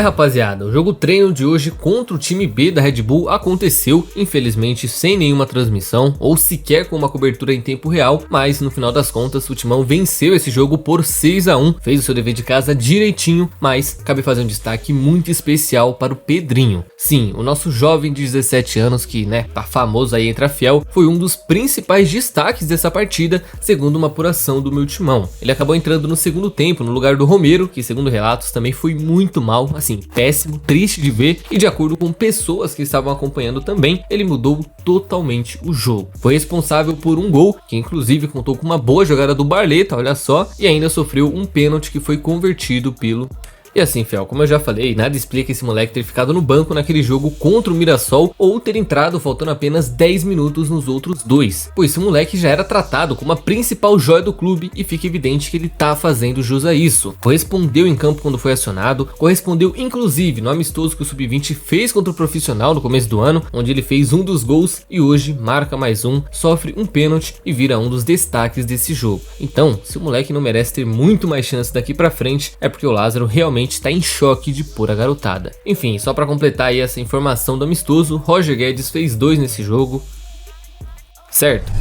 Rapaziada, o jogo treino de hoje contra o time B da Red Bull aconteceu, infelizmente sem nenhuma transmissão ou sequer com uma cobertura em tempo real, mas no final das contas o Timão venceu esse jogo por 6-1, fez o seu dever de casa direitinho, mas cabe fazer um destaque muito especial para o Pedrinho. Sim, o nosso jovem de 17 anos que, tá famoso aí entre a fiel, foi um dos principais destaques dessa partida, segundo uma apuração do meu Timão. Ele acabou entrando no segundo tempo no lugar do Romero, que segundo relatos também foi muito mal, assim, péssimo, triste de ver, e de acordo com pessoas que estavam acompanhando também, ele mudou totalmente o jogo. Foi responsável por um gol, que inclusive contou com uma boa jogada do Barleta, olha só, e ainda sofreu um pênalti que foi convertido pelo... E assim, fiel, como eu já falei, nada explica esse moleque ter ficado no banco naquele jogo contra o Mirassol ou ter entrado faltando apenas 10 minutos nos outros dois, pois esse moleque já era tratado como a principal joia do clube e fica evidente que ele tá fazendo jus a isso. Correspondeu em campo quando foi acionado, correspondeu inclusive no amistoso que o Sub-20 fez contra o Profissional no começo do ano, onde ele fez um dos gols e hoje marca mais um, sofre um pênalti e vira um dos destaques desse jogo. Então, se o moleque não merece ter muito mais chance daqui pra frente, é porque o Lázaro realmente está em choque de pura garotada. Enfim, só para completar aí essa informação do amistoso, Roger Guedes fez 2 nesse jogo, certo?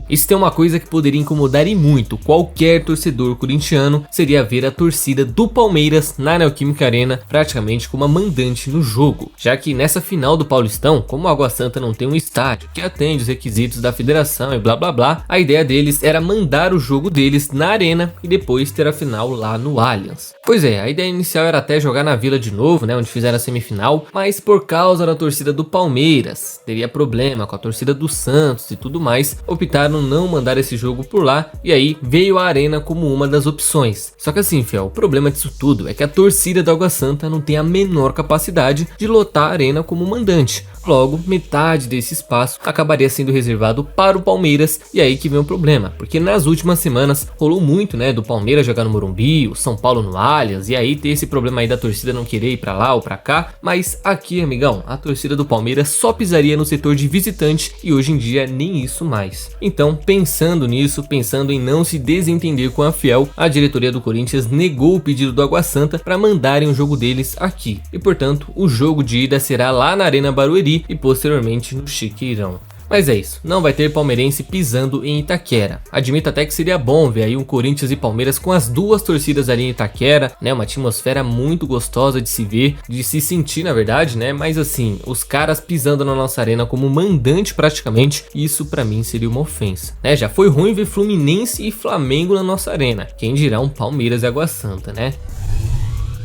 Isso tem uma coisa que poderia incomodar e muito qualquer torcedor corintiano, seria ver a torcida do Palmeiras na Neoquímica Arena praticamente como a mandante no jogo, já que nessa final do Paulistão, como o Água Santa não tem um estádio que atende os requisitos da federação e blá blá blá, a ideia deles era mandar o jogo deles na arena e depois ter a final lá no Allianz. Pois é, a ideia inicial era até jogar na Vila de novo, onde fizeram a semifinal, mas por causa da torcida do Palmeiras, teria problema com a torcida do Santos e tudo mais, optaram não mandar esse jogo por lá, e aí veio a arena como uma das opções. Só que assim, fiel, o problema disso tudo é que a torcida da Água Santa não tem a menor capacidade de lotar a arena como mandante. Logo, metade desse espaço acabaria sendo reservado para o Palmeiras, e aí que vem o problema, porque nas últimas semanas rolou muito, do Palmeiras jogar no Morumbi, o São Paulo no Allianz, e aí ter esse problema aí da torcida não querer ir pra lá ou pra cá, mas aqui, amigão, a torcida do Palmeiras só pisaria no setor de visitante e hoje em dia nem isso mais. Então, pensando nisso, pensando em não se desentender com a fiel, a diretoria do Corinthians negou o pedido do Água Santa para mandarem o jogo deles aqui, e portanto, o jogo de ida será lá na Arena Barueri e posteriormente no Chiqueirão. Mas é isso, não vai ter palmeirense pisando em Itaquera. Admito até que seria bom ver aí um Corinthians e Palmeiras com as duas torcidas ali em Itaquera, uma atmosfera muito gostosa de se ver, de se sentir na verdade, mas assim, os caras pisando na nossa arena como mandante praticamente, isso pra mim seria uma ofensa, Já foi ruim ver Fluminense e Flamengo na nossa arena, quem dirá um Palmeiras e Água Santa,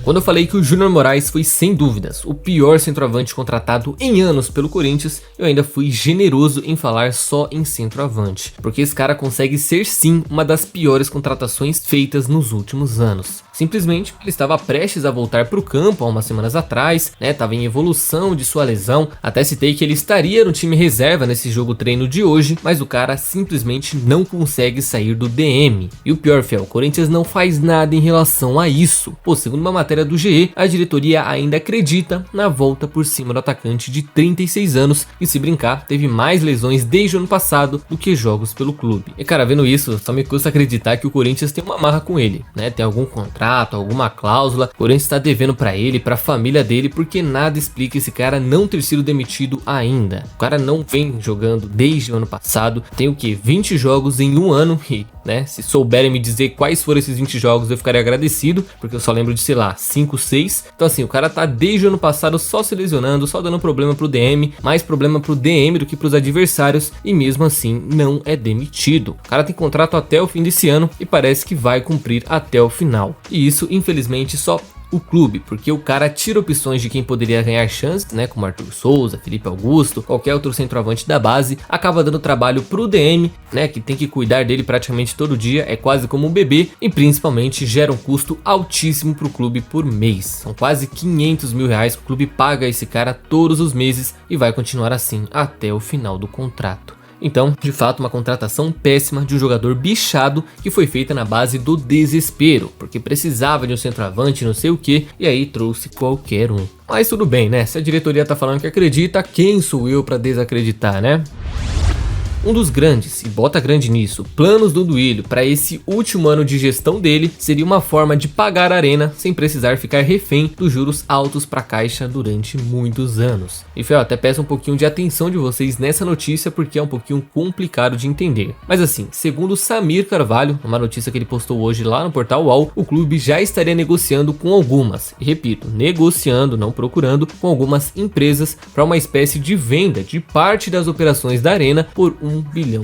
Quando eu falei que o Júnior Moraes foi sem dúvidas o pior centroavante contratado em anos pelo Corinthians, eu ainda fui generoso em falar só em centroavante, porque esse cara consegue ser sim uma das piores contratações feitas nos últimos anos. Simplesmente ele estava prestes a voltar para o campo há umas semanas atrás, estava em evolução de sua lesão, até citei que ele estaria no time reserva nesse jogo treino de hoje, mas o cara simplesmente não consegue sair do DM. E o pior, fiel, o Corinthians não faz nada em relação a isso. Segundo uma matéria do GE, a diretoria ainda acredita na volta por cima do atacante de 36 anos, e se brincar, teve mais lesões desde o ano passado do que jogos pelo clube. E cara, vendo isso, só me custa acreditar que o Corinthians tem uma marra com ele, tem algum contrato, alguma cláusula, o Corinthians está devendo para ele, para a família dele, porque nada explica esse cara não ter sido demitido ainda. O cara não vem jogando desde o ano passado, tem o que? 20 jogos em um ano e, se souberem me dizer quais foram esses 20 jogos eu ficaria agradecido, porque eu só lembro de, sei lá, 5, 6. Então assim, o cara tá desde o ano passado só se lesionando, só dando problema pro DM, mais problema pro DM do que pros adversários, e mesmo assim não é demitido. O cara tem contrato até o fim desse ano e parece que vai cumprir até o final. E isso, infelizmente, só o clube, porque o cara tira opções de quem poderia ganhar chances, como Arthur Souza, Felipe Augusto, qualquer outro centroavante da base, acaba dando trabalho pro DM, que tem que cuidar dele praticamente todo dia, é quase como um bebê, e principalmente gera um custo altíssimo pro clube por mês. São quase 500 mil reais que o clube paga a esse cara todos os meses e vai continuar assim até o final do contrato. Então, de fato, uma contratação péssima de um jogador bichado que foi feita na base do desespero, porque precisava de um centroavante, não sei o que, e aí trouxe qualquer um. Mas tudo bem, Se a diretoria tá falando que acredita, quem sou eu pra desacreditar, Um dos grandes, e bota grande nisso, planos do Duílio para esse último ano de gestão dele seria uma forma de pagar a Arena sem precisar ficar refém dos juros altos para a Caixa durante muitos anos. E Fel, até peço um pouquinho de atenção de vocês nessa notícia porque é um pouquinho complicado de entender. Mas assim, segundo Samir Carvalho, uma notícia que ele postou hoje lá no portal UOL, o clube já estaria negociando com algumas, e repito, negociando, não procurando, com algumas empresas para uma espécie de venda de parte das operações da Arena por R$1 bilhão.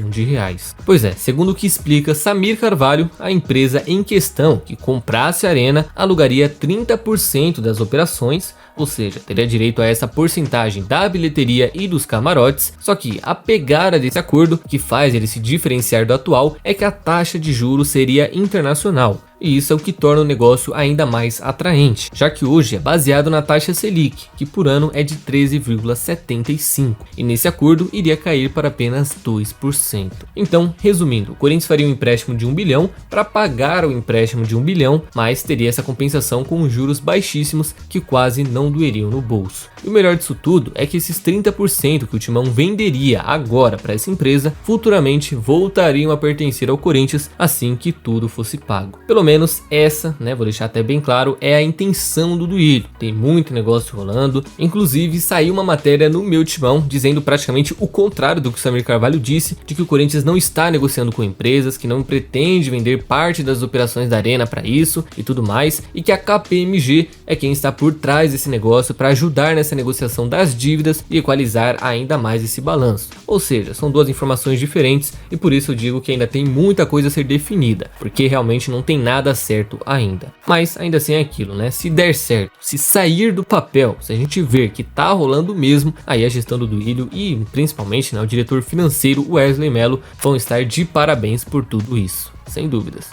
Pois é, segundo o que explica Samir Carvalho, a empresa em questão que comprasse a Arena alugaria 30% das operações, ou seja, teria direito a essa porcentagem da bilheteria e dos camarotes, só que a pegada desse acordo, que faz ele se diferenciar do atual, é que a taxa de juros seria internacional. E isso é o que torna o negócio ainda mais atraente, já que hoje é baseado na taxa Selic, que por ano é de 13,75, e nesse acordo iria cair para apenas 2%. Então, resumindo, o Corinthians faria um empréstimo de 1 bilhão para pagar o empréstimo de 1 bilhão, mas teria essa compensação com juros baixíssimos que quase não doeriam no bolso. E o melhor disso tudo é que esses 30% que o Timão venderia agora para essa empresa, futuramente voltariam a pertencer ao Corinthians assim que tudo fosse pago. Pelo menos essa, né, vou deixar até bem claro, é a intenção do Duílio. Tem muito negócio rolando, inclusive saiu uma matéria no Meu Timão dizendo praticamente o contrário do que o Samir Carvalho disse, de que o Corinthians não está negociando com empresas, que não pretende vender parte das operações da Arena para isso e tudo mais, e que a KPMG é quem está por trás desse negócio para ajudar nessa negociação das dívidas e equalizar ainda mais esse balanço. Ou seja, são duas informações diferentes e por isso eu digo que ainda tem muita coisa a ser definida, porque realmente não tem nada certo ainda. Mas ainda assim é aquilo, né? Se der certo, se sair do papel, se a gente ver que tá rolando mesmo, aí a gestão do Duílio e principalmente, né, o diretor financeiro Wesley Mello vão estar de parabéns por tudo isso, sem dúvidas.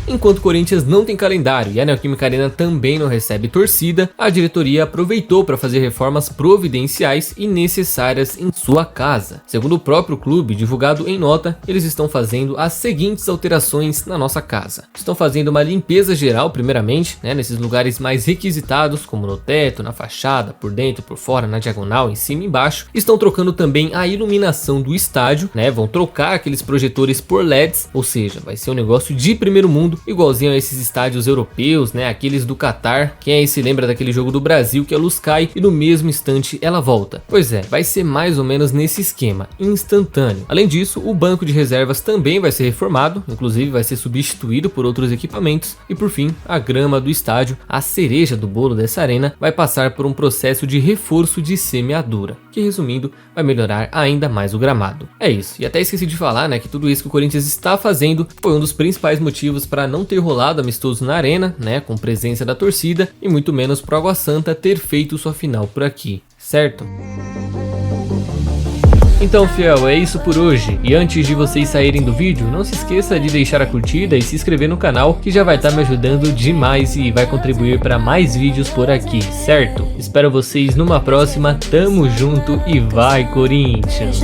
Enquanto o Corinthians não tem calendário e a Neoquímica Arena também não recebe torcida, a diretoria aproveitou para fazer reformas providenciais e necessárias em sua casa. Segundo o próprio clube, divulgado em nota, eles estão fazendo as seguintes alterações na nossa casa. Estão fazendo uma limpeza geral, primeiramente, né, nesses lugares mais requisitados, como no teto, na fachada, por dentro, por fora, na diagonal, em cima e embaixo. Estão trocando também a iluminação do estádio, né, vão trocar aqueles projetores por LEDs, ou seja, vai ser um negócio de primeiro mundo, igualzinho a esses estádios europeus, né, aqueles do Qatar. Quem aí se lembra daquele jogo do Brasil que a luz cai e no mesmo instante ela volta? Pois é, vai ser mais ou menos nesse esquema, instantâneo. Além disso, o banco de reservas também vai ser reformado, inclusive vai ser substituído por outros equipamentos. E por fim, a grama do estádio, a cereja do bolo dessa arena, vai passar por um processo de reforço de semeadura, que resumindo, vai melhorar ainda mais o gramado. É isso, e até esqueci de falar, né, que tudo isso que o Corinthians está fazendo foi um dos principais motivos para não ter rolado amistoso na arena, né, com presença da torcida, e muito menos pro Água Santa ter feito sua final por aqui, certo? Então, fiel, é isso por hoje. E antes de vocês saírem do vídeo, não se esqueça de deixar a curtida e se inscrever no canal, que já vai estar me ajudando demais e vai contribuir para mais vídeos por aqui, certo? Espero vocês numa próxima, tamo junto e vai Corinthians!